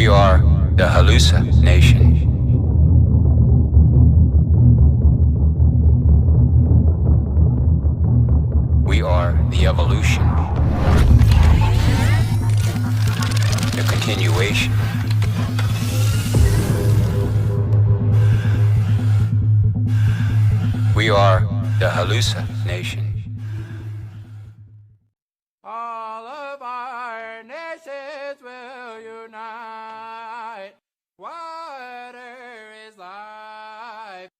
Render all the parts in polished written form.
We are the hallucination. We are the evolution, the continuation. We are the hallucination. All of our nations will unite. Water is life.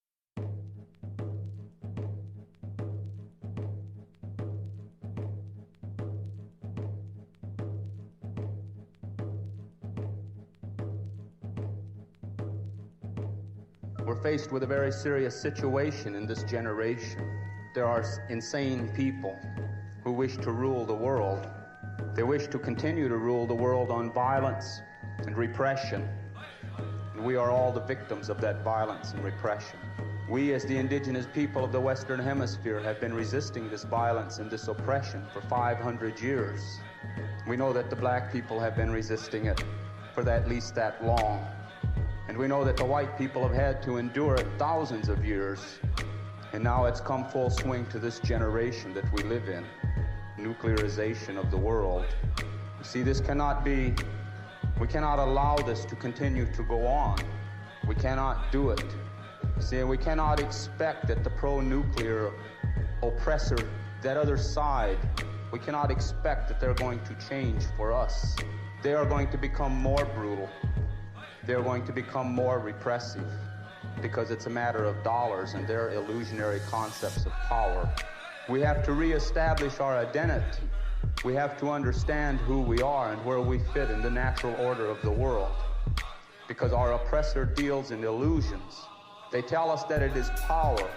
We're faced with a very serious situation in this generation. There are insane people who wish to rule the world. They wish to continue to rule the world on violence and repression. And we are all the victims of that violence and repression. We, as the indigenous people of the Western Hemisphere, have been resisting this violence and this oppression for 500 years. We know that the black people have been resisting it for at least that long. And we know that the white people have had to endure it thousands of years. And now it's come full swing to this generation that we live in. Nuclearization of the world. You see, this cannot be, we cannot allow this to continue to go on. We cannot do it. See, we cannot expect that the pro-nuclear oppressor, that other side, we cannot expect that they're going to change for us. They are going to become more brutal. They're going to become more repressive because it's a matter of dollars and their illusionary concepts of power. We have to reestablish our identity. We have to understand who we are and where we fit in the natural order of the world. Because our oppressor deals in illusions. They tell us that it is power,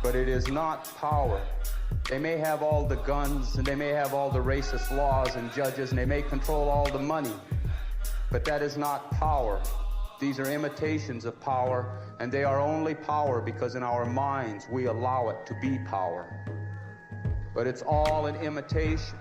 but it is not power. They may have all the guns and they may have all the racist laws and judges and they may control all the money, but that is not power. These are imitations of power, and they are only power because in our minds we allow it to be power. But it's all an imitation.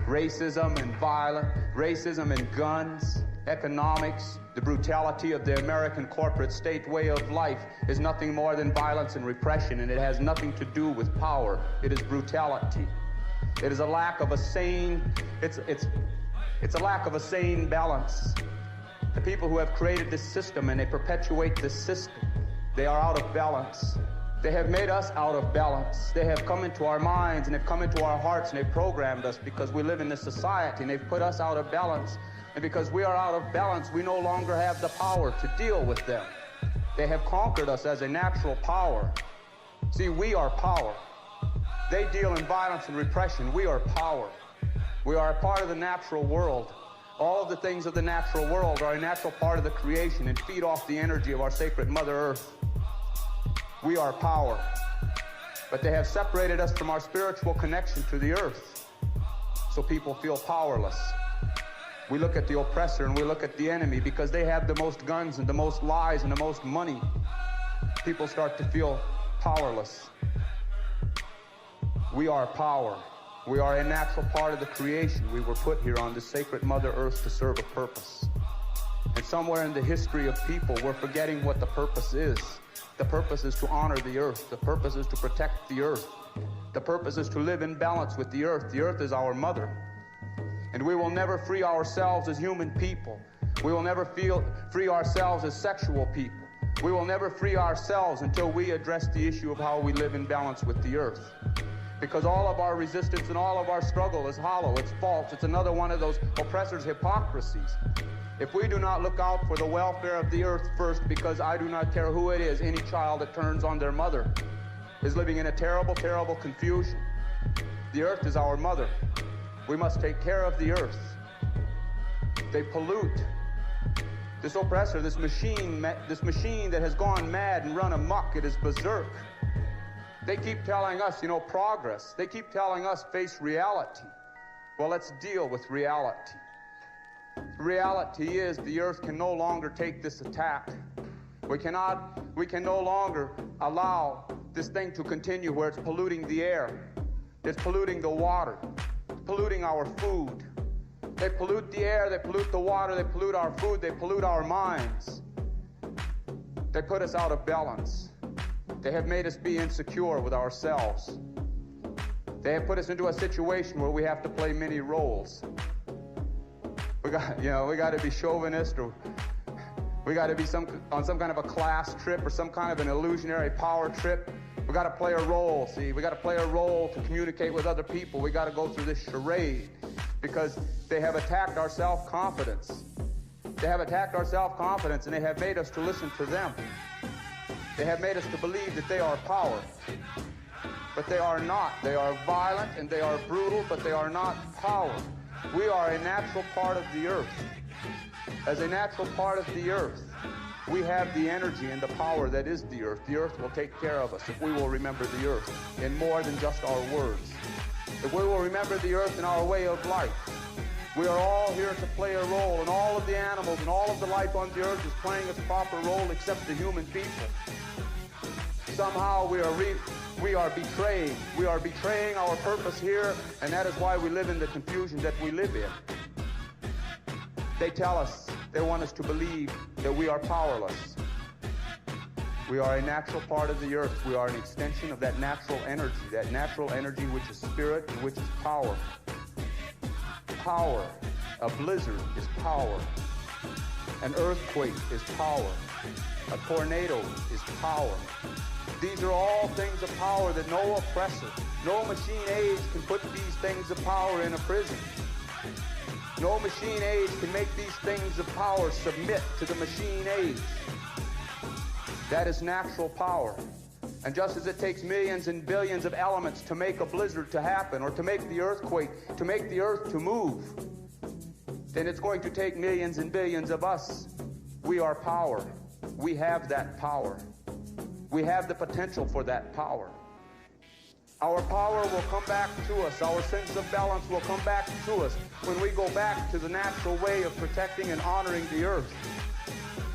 Racism and violence, racism and guns, economics, the brutality of the American corporate state way of life is nothing more than violence and repression, and it has nothing to do with power. It is brutality. It is a lack of a sane, it's a lack of a sane balance. The people who have created this system and they perpetuate this system, they are out of balance. They have made us out of balance. They have come into our minds and they've come into our hearts and they've programmed us because we live in this society, and they've put us out of balance. And because we are out of balance, we no longer have the power to deal with them. They have conquered us as a natural power. See, we are power. They deal in violence and repression. We are power. We are a part of the natural world. All of the things of the natural world are a natural part of the creation and feed off the energy of our sacred Mother Earth. We are power. But they have separated us from our spiritual connection to the earth. So people feel powerless. We look at the oppressor and we look at the enemy because they have the most guns and the most lies and the most money. People start to feel powerless. We are power. We are a natural part of the creation. We were put here on this sacred Mother Earth to serve a purpose. And somewhere in the history of people, we're forgetting what the purpose is. The purpose is to honor the earth. The purpose is to protect the earth. The purpose is to live in balance with the earth. The earth is our mother. And we will never free ourselves as human people. We will never free ourselves as sexual people. We will never free ourselves until we address the issue of how we live in balance with the earth. Because all of our resistance and all of our struggle is hollow, it's false, it's another one of those oppressors' hypocrisies. If we do not look out for the welfare of the earth first, because I do not care who it is, any child that turns on their mother is living in a terrible, terrible confusion. The earth is our mother. We must take care of the earth. They pollute. This oppressor, this machine that has gone mad and run amok, it is berserk. They keep telling us, progress. They keep telling us, face reality. Well, let's deal with reality. Reality is the earth can no longer take this attack. We can no longer allow this thing to continue where it's polluting the air. It's polluting the water. It's polluting our food. They pollute the air, they pollute the water, they pollute our food, they pollute our minds. They put us out of balance. They have made us be insecure with ourselves. They have put us into a situation where we have to play many roles. We got to be chauvinist, or we got to be on some kind of a class trip or some kind of an illusionary power trip. We got to play a role, see? We got to play a role to communicate with other people. We got to go through this charade because they have attacked our self-confidence. They have attacked our self-confidence, and they have made us to listen to them. They have made us to believe that they are power. But they are not. They are violent and they are brutal, but they are not power. We are a natural part of the earth. As a natural part of the earth, we have the energy and the power that is the earth. The earth will take care of us if we will remember the earth in more than just our words. If we will remember the earth in our way of life. We are all here to play a role, and all of the animals and all of the life on the earth is playing its proper role except the human people. Somehow we are betraying. We are betraying our purpose here, and that is why we live in the confusion that we live in. They tell us, they want us to believe that we are powerless. We are a natural part of the earth. We are an extension of that natural energy which is spirit and which is power. Power. A blizzard is power. An earthquake is power. A tornado is power. These are all things of power that no oppressor, no machine age can put these things of power in a prison. No machine age can make these things of power submit to the machine age. That is natural power. And just as it takes millions and billions of elements to make a blizzard to happen, or to make the earthquake, to make the earth to move, then it's going to take millions and billions of us. We are power. We have that power. We have the potential for that power. Our power will come back to us. Our sense of balance will come back to us when we go back to the natural way of protecting and honoring the earth.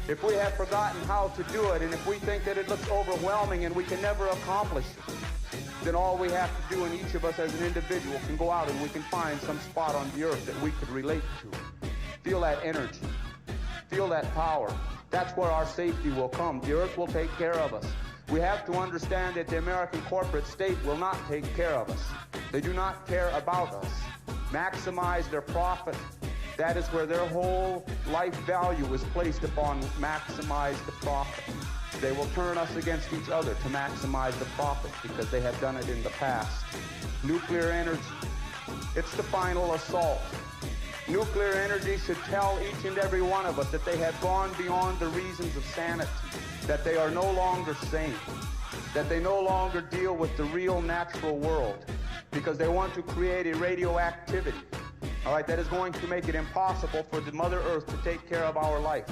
If we have forgotten how to do it, and if we think that it looks overwhelming and we can never accomplish it, then all we have to do, and each of us as an individual can go out and we can find some spot on the earth that we could relate to. Feel that energy. Feel that power. That's where our safety will come. The earth will take care of us. We have to understand that the American corporate state will not take care of us. They do not care about us. Maximize their profit. That is where their whole life value is placed upon maximize the profit. They will turn us against each other to maximize the profit because they have done it in the past. Nuclear energy. It's the final assault. Nuclear energy should tell each and every one of us that they have gone beyond the reasons of sanity, that they are no longer sane, that they no longer deal with the real natural world because they want to create a radioactivity, all right, that is going to make it impossible for the Mother Earth to take care of our life.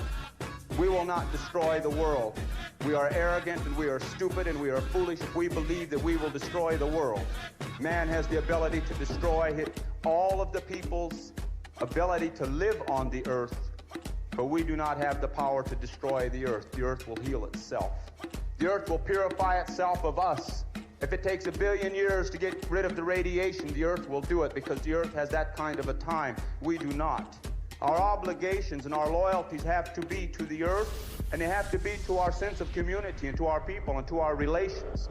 We will not destroy the world. We are arrogant and we are stupid and we are foolish if we believe that we will destroy the world. Man has the ability to destroy all of the people's ability to live on the earth, but we do not have the power to destroy the earth. The earth will heal itself. The earth will purify itself of us. If it takes 1 billion years to get rid of the radiation, the earth will do it because the earth has that kind of a time. We do not. Our obligations and our loyalties have to be to the earth, and they have to be to our sense of community and to our people and to our relations.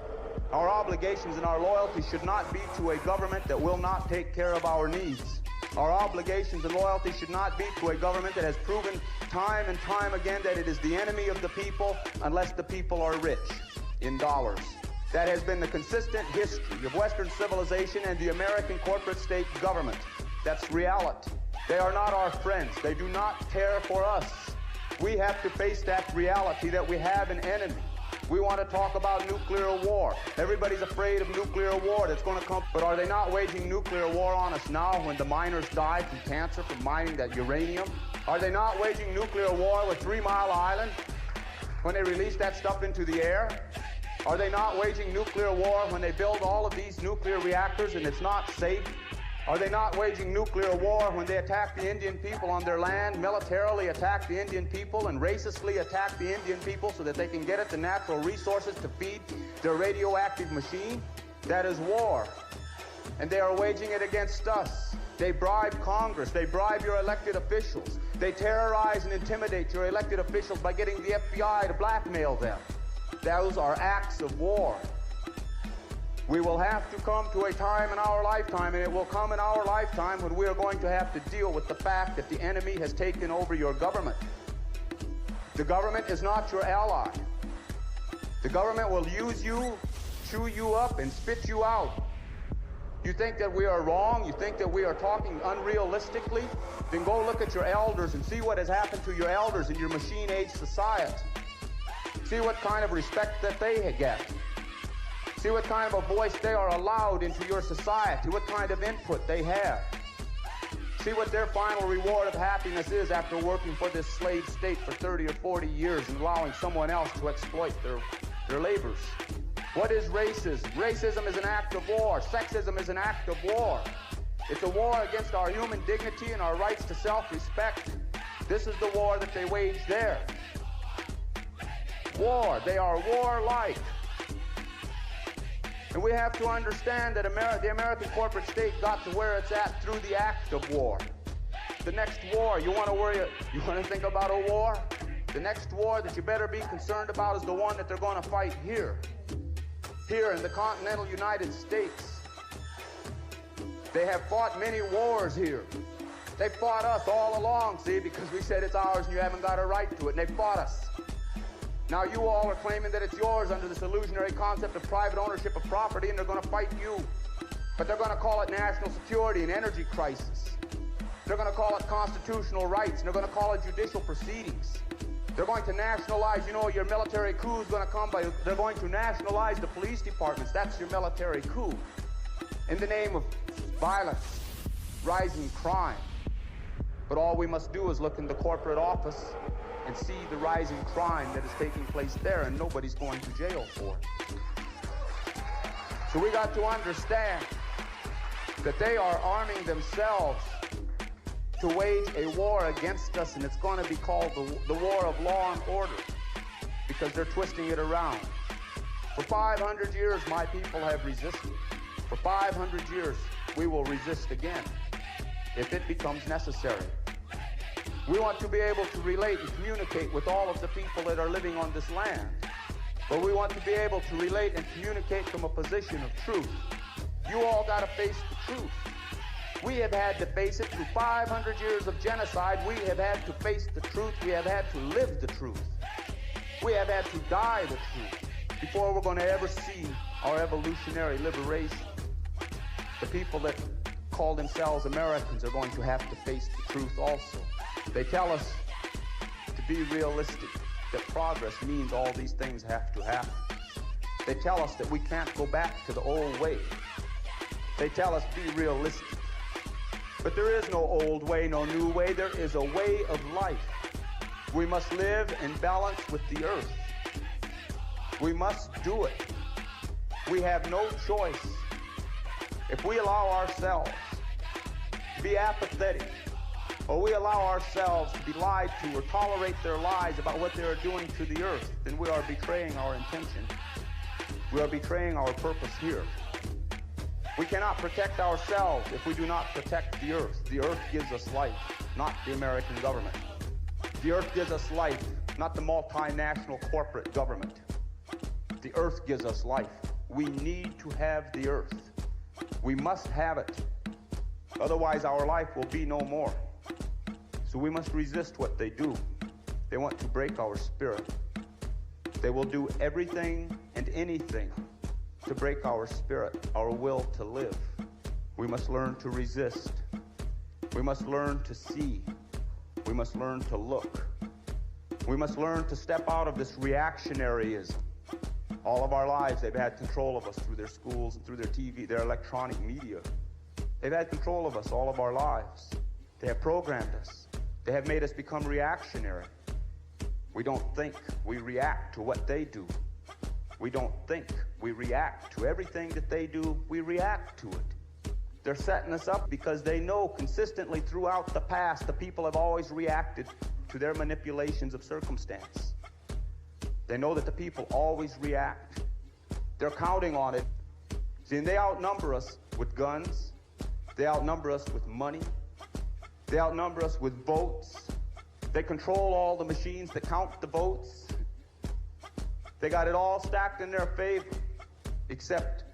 Our obligations and our loyalties should not be to a government that will not take care of our needs. Our obligations and loyalty should not be to a government that has proven time and time again that it is the enemy of the people unless the people are rich in dollars. That has been the consistent history of Western civilization and the American corporate state government. That's reality. They are not our friends. They do not care for us. We have to face that reality that we have an enemy. We want to talk about nuclear war. Everybody's afraid of nuclear war that's going to come. But are they not waging nuclear war on us now when the miners die from cancer from mining that uranium? Are they not waging nuclear war with 3 Mile Island when they release that stuff into the air? Are they not waging nuclear war when they build all of these nuclear reactors and it's not safe? Are they not waging nuclear war when they attack the Indian people on their land, militarily attack the Indian people, and racistly attack the Indian people so that they can get at the natural resources to feed their radioactive machine? That is war. And they are waging it against us. They bribe Congress. They bribe your elected officials. They terrorize and intimidate your elected officials by getting the FBI to blackmail them. Those are acts of war. We will have to come to a time in our lifetime, and it will come in our lifetime, when we are going to have to deal with the fact that the enemy has taken over your government. The government is not your ally. The government will use you, chew you up, and spit you out. You think that we are wrong? You think that we are talking unrealistically? Then go look at your elders and see what has happened to your elders in your machine-age society. See what kind of respect that they get. See what kind of a voice they are allowed into your society, what kind of input they have. See what their final reward of happiness is after working for this slave state for 30 or 40 years and allowing someone else to exploit their labors. What is racism? Racism is an act of war. Sexism is an act of war. It's a war against our human dignity and our rights to self-respect. This is the war that they wage there. War. They are warlike. And we have to understand that the American corporate state got to where it's at through the act of war. The next war, you want to think about a war? The next war that you better be concerned about is the one that they're going to fight here. Here in the continental United States. They have fought many wars here. They fought us all along, see, because we said it's ours and you haven't got a right to it, and they fought us. Now you all are claiming that it's yours under this illusionary concept of private ownership of property, and they're going to fight you. But they're going to call it national security and energy crisis. They're going to call it constitutional rights, and they're going to call it judicial proceedings. They're going to nationalize, your military coup is going to come by, they're going to nationalize the police departments. That's your military coup. In the name of violence, rising crime. But all we must do is look in the corporate office and see the rising crime that is taking place there, and nobody's going to jail for it. So we got to understand that they are arming themselves to wage a war against us, and it's going to be called the war of law and order, because they're twisting it around. For 500 years, my people have resisted. For 500 years, we will resist again if it becomes necessary. We want to be able to relate and communicate with all of the people that are living on this land. But we want to be able to relate and communicate from a position of truth. You all got to face the truth. We have had to face it through 500 years of genocide. We have had to face the truth. We have had to live the truth. We have had to die the truth before we're going to ever see our evolutionary liberation. The people that call themselves Americans are going to have to face the truth also. They tell us to be realistic, that progress means all these things have to happen. They tell us that we can't go back to the old way. They tell us be realistic. But there is no old way, no new way. There is a way of life. We must live in balance with the earth. We must do it. We have no choice. If we allow ourselves to be apathetic, or we allow ourselves to be lied to or tolerate their lies about what they are doing to the earth, then we are betraying our intention. We are betraying our purpose here. We cannot protect ourselves if we do not protect the earth. The earth gives us life, not the American government. The earth gives us life, not the multinational corporate government. The earth gives us life. We need to have the earth. We must have it. Otherwise, our life will be no more. So we must resist what they do. They want to break our spirit. They will do everything and anything to break our spirit, our will to live. We must learn to resist. We must learn to see. We must learn to look. We must learn to step out of this reactionaryism. All of our lives, they've had control of us through their schools and through their TV, their electronic media. They've had control of us all of our lives. They have programmed us. They have made us become reactionary. We don't think, we react to what they do. We don't think, we react to everything that they do, we react to it. They're setting us up because they know consistently throughout the past the people have always reacted to their manipulations of circumstance. They know that the people always react. They're counting on it. See, and they outnumber us with guns. They outnumber us with money. They outnumber us with votes. They control all the machines that count the votes. They got it all stacked in their favor, except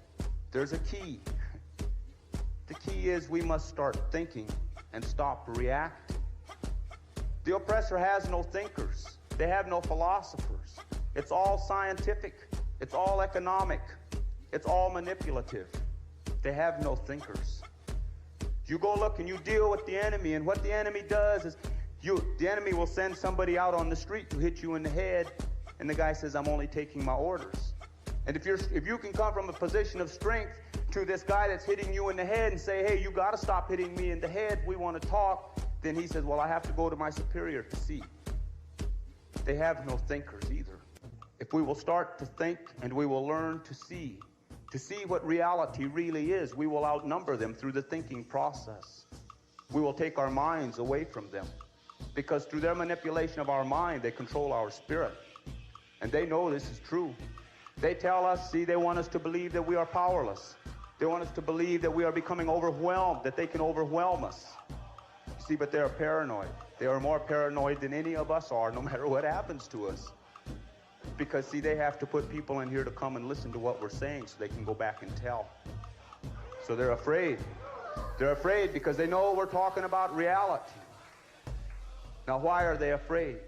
there's a key. The key is we must start thinking and stop reacting. The oppressor has no thinkers. They have no philosophers. It's all scientific. It's all economic. It's all manipulative. They have no thinkers. You go look and you deal with the enemy, and what the enemy does is the enemy will send somebody out on the street to hit you in the head, and the guy says, I'm only taking my orders. And if you can come from a position of strength to this guy that's hitting you in the head and say, hey, you got to stop hitting me in the head, we want to talk, then he says, well, I have to go to my superior to see. They have no thinkers either. If we will start to think and we will learn to see what reality really is, we will outnumber them through the thinking process. We will take our minds away from them, because through their manipulation of our mind, they control our spirit. And they know this is true. They tell us, they want us to believe that we are powerless. They want us to believe that we are becoming overwhelmed, that they can overwhelm us. But they're paranoid. They are more paranoid than any of us are, no matter what happens to us. Because, they have to put people in here to come and listen to what we're saying so they can go back and tell. So they're afraid. They're afraid because they know we're talking about reality. Now, why are they afraid?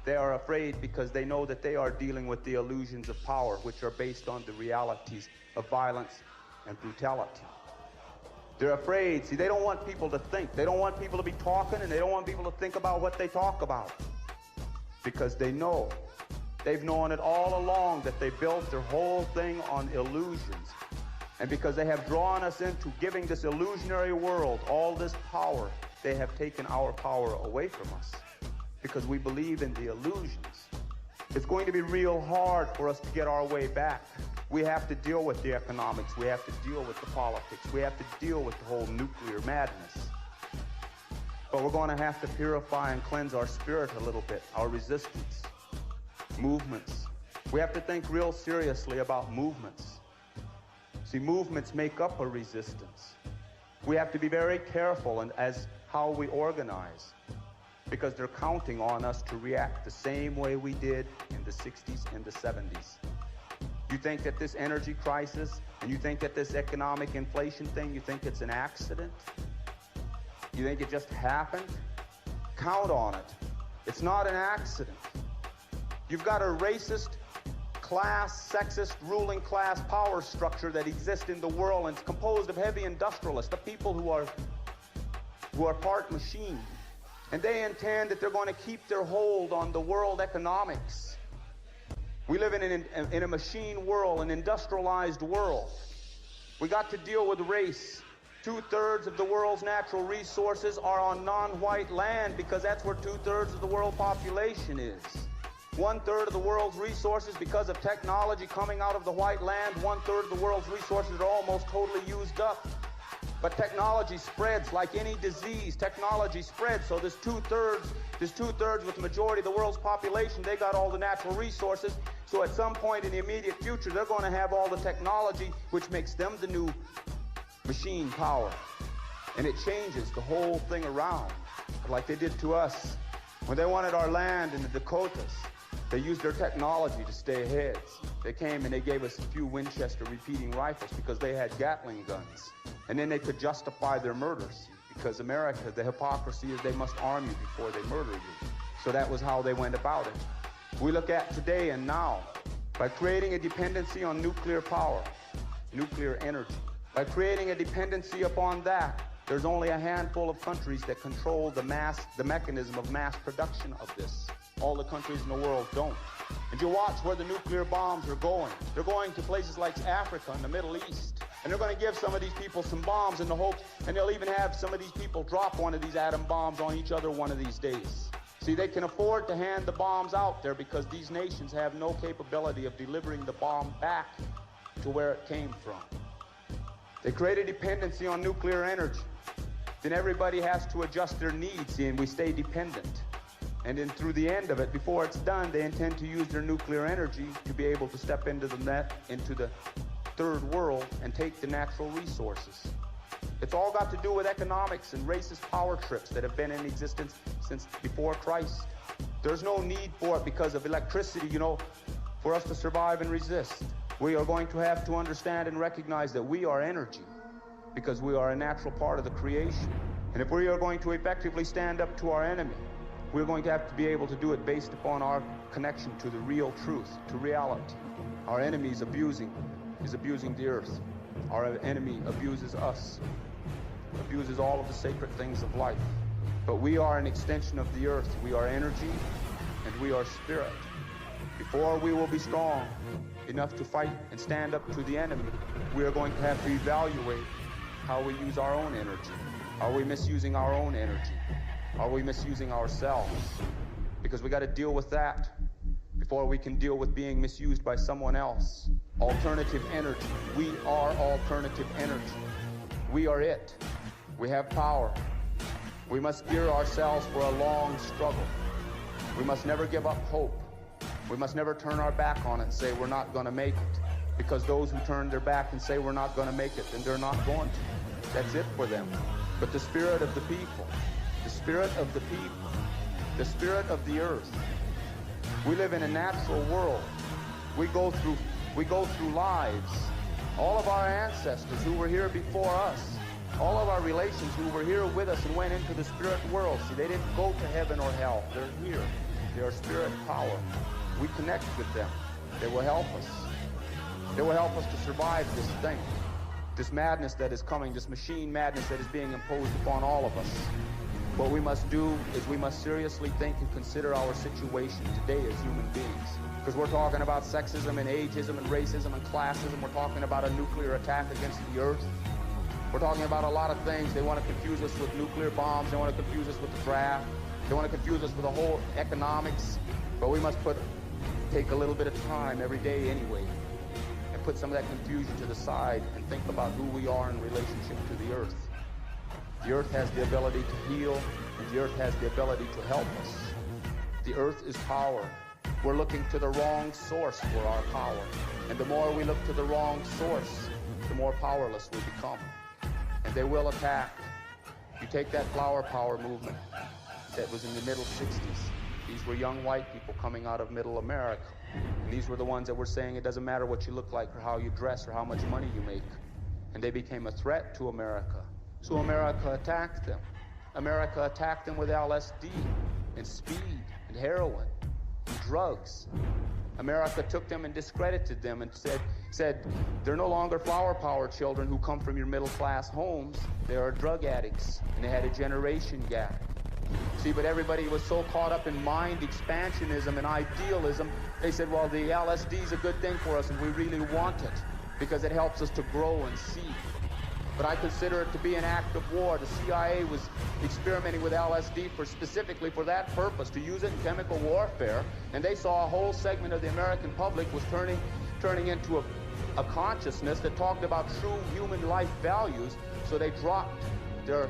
They are afraid because they know that they are dealing with the illusions of power, which are based on the realities of violence and brutality. They're afraid. They don't want people to think. They don't want people to be talking, and they don't want people to think about what they talk about. Because they know. They've known it all along that they built their whole thing on illusions. And because they have drawn us into giving this illusionary world all this power, they have taken our power away from us. Because we believe in the illusions. It's going to be real hard for us to get our way back. We have to deal with the economics. We have to deal with the politics. We have to deal with the whole nuclear madness. But we're going to have to purify and cleanse our spirit a little bit, our resistance, movements. We have to think real seriously about movements. Movements make up a resistance. We have to be very careful as how we organize, because they're counting on us to react the same way we did in the 60s and the 70s. You think that this energy crisis, and you think that this economic inflation thing, you think it's an accident? You think it just happened? Count on it. It's not an accident. You've got a racist, class, sexist, ruling class power structure that exists in the world, and it's composed of heavy industrialists, the people who are part machine. And they intend that they're going to keep their hold on the world economics. We live in a machine world, an industrialized world. We got to deal with race. 2/3 of the world's natural resources are on non-white land, because that's where 2/3 of the world population is. 1/3 of the world's resources, because of technology coming out of the white land, 1/3 of the world's resources are almost totally used up. But technology spreads like any disease. Technology spreads. So this 2/3 with the majority of the world's population, they got all the natural resources. So at some point in the immediate future, they're going to have all the technology, which makes them the new machine power. And it changes the whole thing around, like they did to us. When they wanted our land in the Dakotas, they used their technology to stay ahead. They came and they gave us a few Winchester repeating rifles because they had Gatling guns. And then they could justify their murders, because America, the hypocrisy is they must arm you before they murder you. So that was how they went about it. We look at today and now, by creating a dependency on nuclear power, nuclear energy, by creating a dependency upon that, there's only a handful of countries that control the mechanism of mass production of this. All the countries in the world don't. And you watch where the nuclear bombs are going. They're going to places like Africa and the Middle East. And they're going to give some of these people some bombs in the hopes, and they'll even have some of these people drop one of these atom bombs on each other one of these days. See, they can afford to hand the bombs out there because these nations have no capability of delivering the bomb back to where it came from. They create a dependency on nuclear energy. Then everybody has to adjust their needs, and we stay dependent. And then through the end of it, before it's done, they intend to use their nuclear energy to be able to step into the third world and take the natural resources. It's all got to do with economics and racist power trips that have been in existence since before Christ. There's no need for it because of electricity, for us to survive and resist. We are going to have to understand and recognize that we are energy because we are a natural part of the creation. And if we are going to effectively stand up to our enemy, we're going to have to be able to do it based upon our connection to the real truth, to reality. Our enemy is abusing the earth. Our enemy abuses us, abuses all of the sacred things of life. But we are an extension of the earth. We are energy and we are spirit. Before we will be strong enough to fight and stand up to the enemy, we are going to have to evaluate how we use our own energy. Are we misusing our own energy? Are we misusing ourselves? Because we got to deal with that before we can deal with being misused by someone else. Alternative energy. We are alternative energy. We are it. We have power. We must gear ourselves for a long struggle. We must never give up hope. We must never turn our back on it and say we're not going to make it. Because those who turn their back and say we're not going to make it, then they're not going to. That's it for them. But the spirit of the people, the spirit of the people, the spirit of the earth. We live in a natural world. We go through lives. All of our ancestors who were here before us, all of our relations who were here with us and went into the spirit world, see, they didn't go to heaven or hell. They're here. They are spirit power. We connect with them. They will help us. They will help us to survive this thing, this madness that is coming, this machine madness that is being imposed upon all of us. What we must do is we must seriously think and consider our situation today as human beings. Because we're talking about sexism and ageism and racism and classism. We're talking about a nuclear attack against the earth. We're talking about a lot of things. They want to confuse us with nuclear bombs. They want to confuse us with the draft. They want to confuse us with the whole economics. But we must take a little bit of time every day anyway and put some of that confusion to the side and think about who we are in relationship to the earth. The earth has the ability to heal, and the earth has the ability to help us. The earth is power. We're looking to the wrong source for our power. And the more we look to the wrong source, the more powerless we become. And they will attack. You take that flower power movement that was in the middle 60s. These were young white people coming out of middle America. And these were the ones that were saying it doesn't matter what you look like or how you dress or how much money you make. And they became a threat to America. So America attacked them. America attacked them with LSD and speed and heroin and drugs. America took them and discredited them and said they're no longer flower power children who come from your middle class homes. They are drug addicts, and they had a generation gap. See, but everybody was so caught up in mind expansionism and idealism, they said, well, the LSD is a good thing for us and we really want it because it helps us to grow and see. But I consider it to be an act of war. The CIA was experimenting with LSD specifically for that purpose, to use it in chemical warfare. And they saw a whole segment of the American public was turning into a consciousness that talked about true human life values. So they dropped their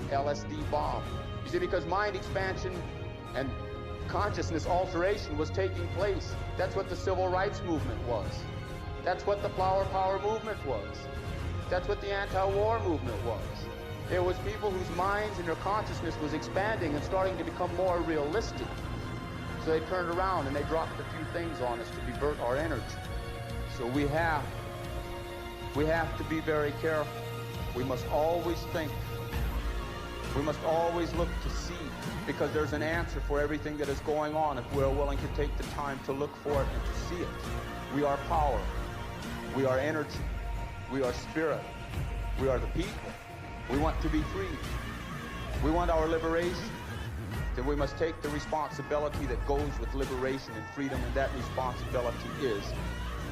LSD bomb. You see, because mind expansion and consciousness alteration was taking place. That's what the civil rights movement was. That's what the flower power movement was. That's what the anti-war movement was. It was people whose minds and their consciousness was expanding and starting to become more realistic. So they turned around and they dropped a few things on us to divert our energy. So we have to be very careful. We must always think. We must always look to see, because there's an answer for everything that is going on if we're willing to take the time to look for it and to see it. We are power. We are energy. We are spirit. We are the people. We want to be free. We want our liberation. Then we must take the responsibility that goes with liberation and freedom, and that responsibility is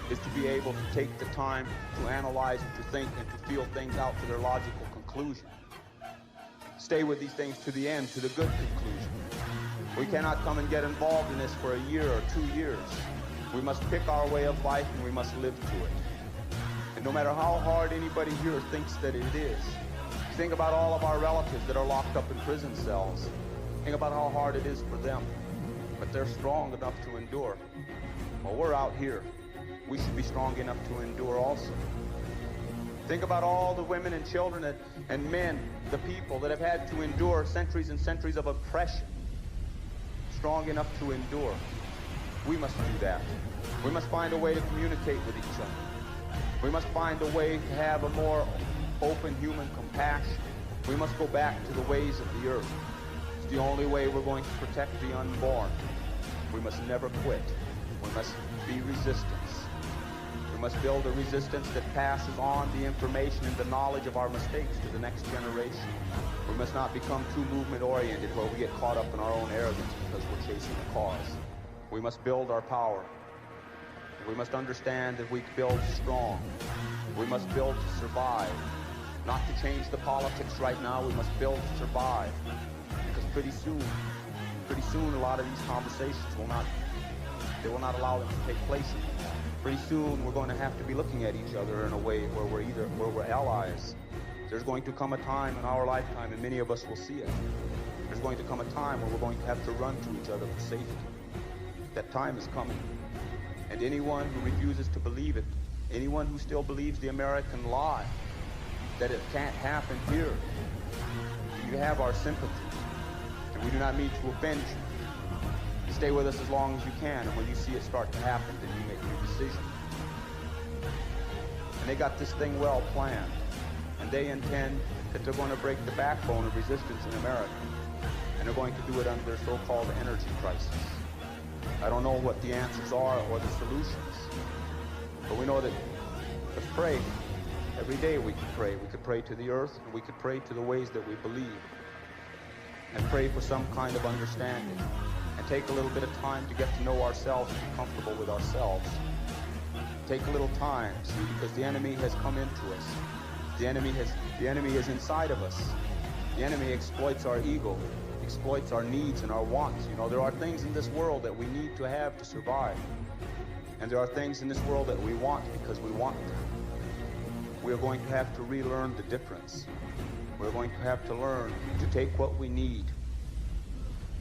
to be able to take the time to analyze and to think and to feel things out to their logical conclusion. Stay with these things to the end, to the good conclusion. We cannot come and get involved in this for a year or 2 years. We must pick our way of life and we must live to it. And no matter how hard anybody here thinks that it is, think about all of our relatives that are locked up in prison cells. Think about how hard it is for them. But they're strong enough to endure. Well, we're out here. We should be strong enough to endure also. Think about all the women and children and men, the people that have had to endure centuries and centuries of oppression, strong enough to endure. We must do that. We must find a way to communicate with each other. We must find a way to have a more open human compassion. We must go back to the ways of the earth. It's the only way we're going to protect the unborn. We must never quit. We must be resistance. We must build a resistance that passes on the information and the knowledge of our mistakes to the next generation. We must not become too movement-oriented where we get caught up in our own arrogance because we're chasing a cause. We must build our power. We must understand that we build strong. We must build to survive. Not to change the politics right now, we must build to survive. Because pretty soon a lot of these conversations will not allow them to take place anymore. Pretty soon we're going to have to be looking at each other in a way where we're allies. There's going to come a time in our lifetime, and many of us will see it. There's going to come a time where we're going to have to run to each other for safety. That time is coming. And anyone who refuses to believe it, anyone who still believes the American lie, that it can't happen here, you have our sympathy. And we do not mean to offend you. Stay with us as long as you can, and when you see it start to happen, then you make your decision. And they got this thing well planned, and they intend that they're going to break the backbone of resistance in America, and they're going to do it under their so-called energy crisis. I don't know what the answers are or the solutions, but we know that let's pray. Every day we could pray. We could pray to the earth, and we could pray to the ways that we believe, and pray for some kind of understanding. And take a little bit of time to get to know ourselves and be comfortable with ourselves. Take a little time, see, because the enemy has come into us. The enemy is inside of us. The enemy exploits our ego, exploits our needs and our wants. You know, there are things in this world that we need to have to survive. And there are things in this world that we want because we want them. We are going to have to relearn the difference. We're going to have to learn to take what we need,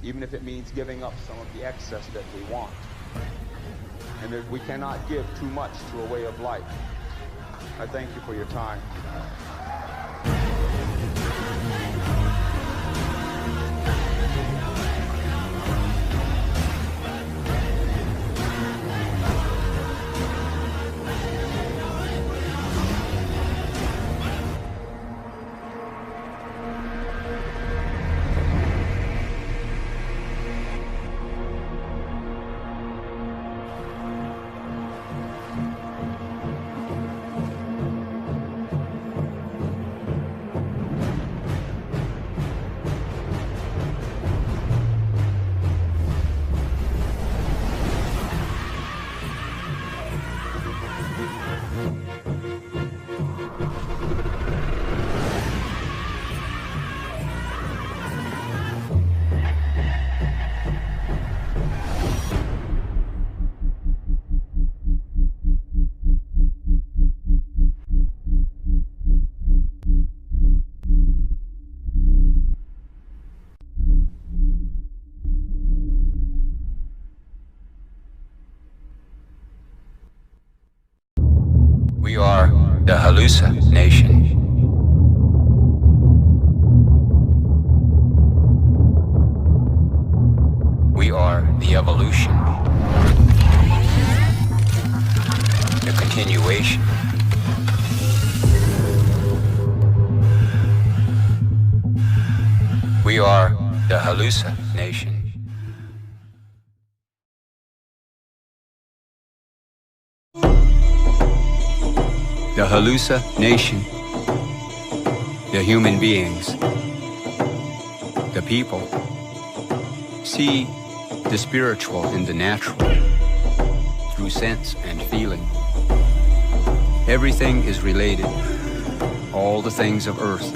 even if it means giving up some of the excess that we want. And that we cannot give too much to a way of life. I thank you for your time. We are the hallucination. We are the evolution, the continuation. We are the hallucination. The hallucination, the human beings, the people, see the spiritual in the natural through sense and feeling. Everything is related. All the things of earth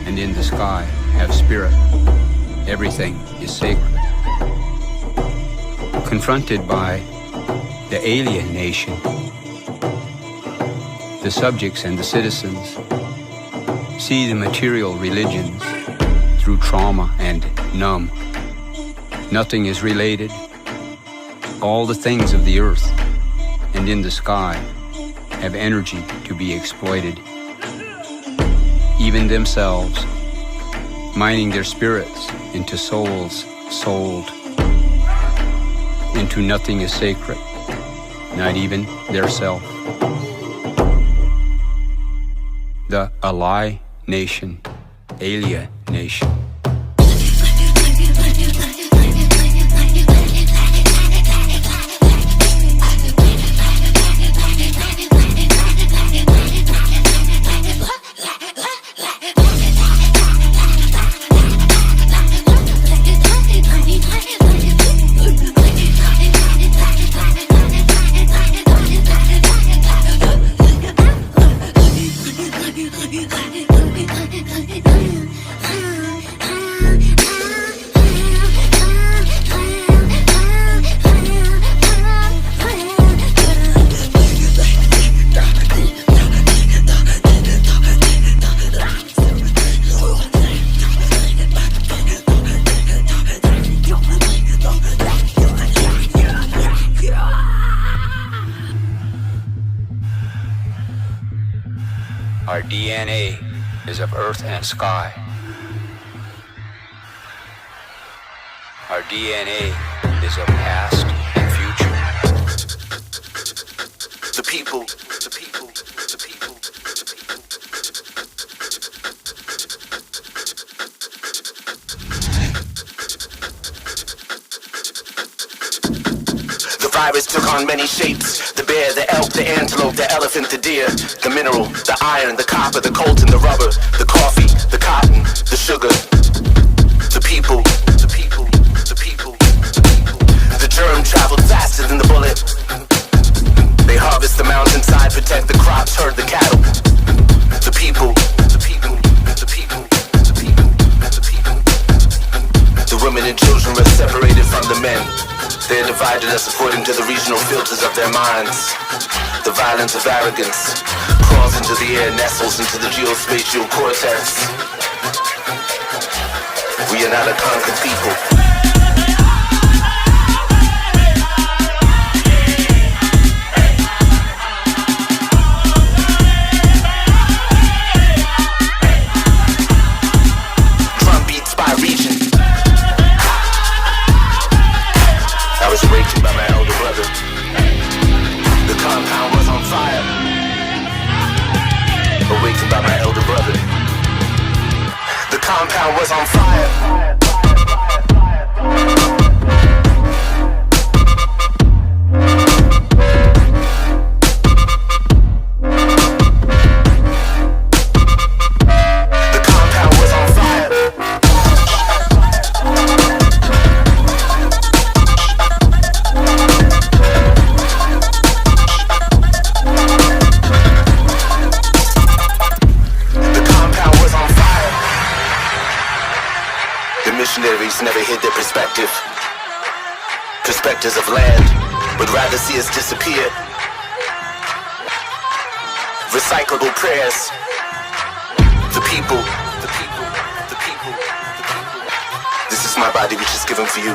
and in the sky have spirit. Everything is sacred. Confronted by the alienation, the subjects and the citizens see the material religions through trauma and numb. Nothing is related. All the things of the earth and in the sky have energy to be exploited. Even themselves, mining their spirits into souls sold. Into nothing is sacred, not even their self. The ally nation, alienation. Our DNA is of earth and sky. Our DNA is of past and future. The people, the people, the people, the people. The virus took on many shapes. The bear, the elk, the antelope, the elephant, the deer. The mineral, the iron, the copper, the coltan, the rubber. The coffee, the cotton, the sugar. The people, the people, the people, the people. The germ traveled faster than the bullet. They harvest the mountainside, protect the crops, herd the cattle. The people, the people, the people, the people, the people. The women and children were separated from the men. They are divided us according to the regional filters of their minds. The violence of arrogance crawls into the air, nestles into the geospatial cortex. We are not a conquered people. Awakened by my elder brother. The compound was on fire. Awakened by my elder brother. The compound was on fire. Missionaries never hid their perspectives of land, would rather see us disappear. Recyclable prayers. The people, the people, the people, the people. This is my body which is given for you.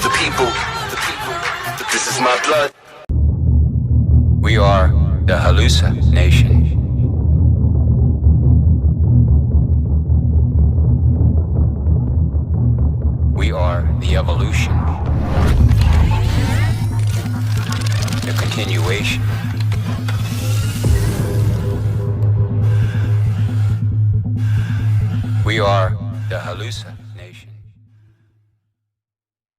The people, the people, this is my blood. We are the hallucination. We are the evolution, the continuation. We are the hallucination.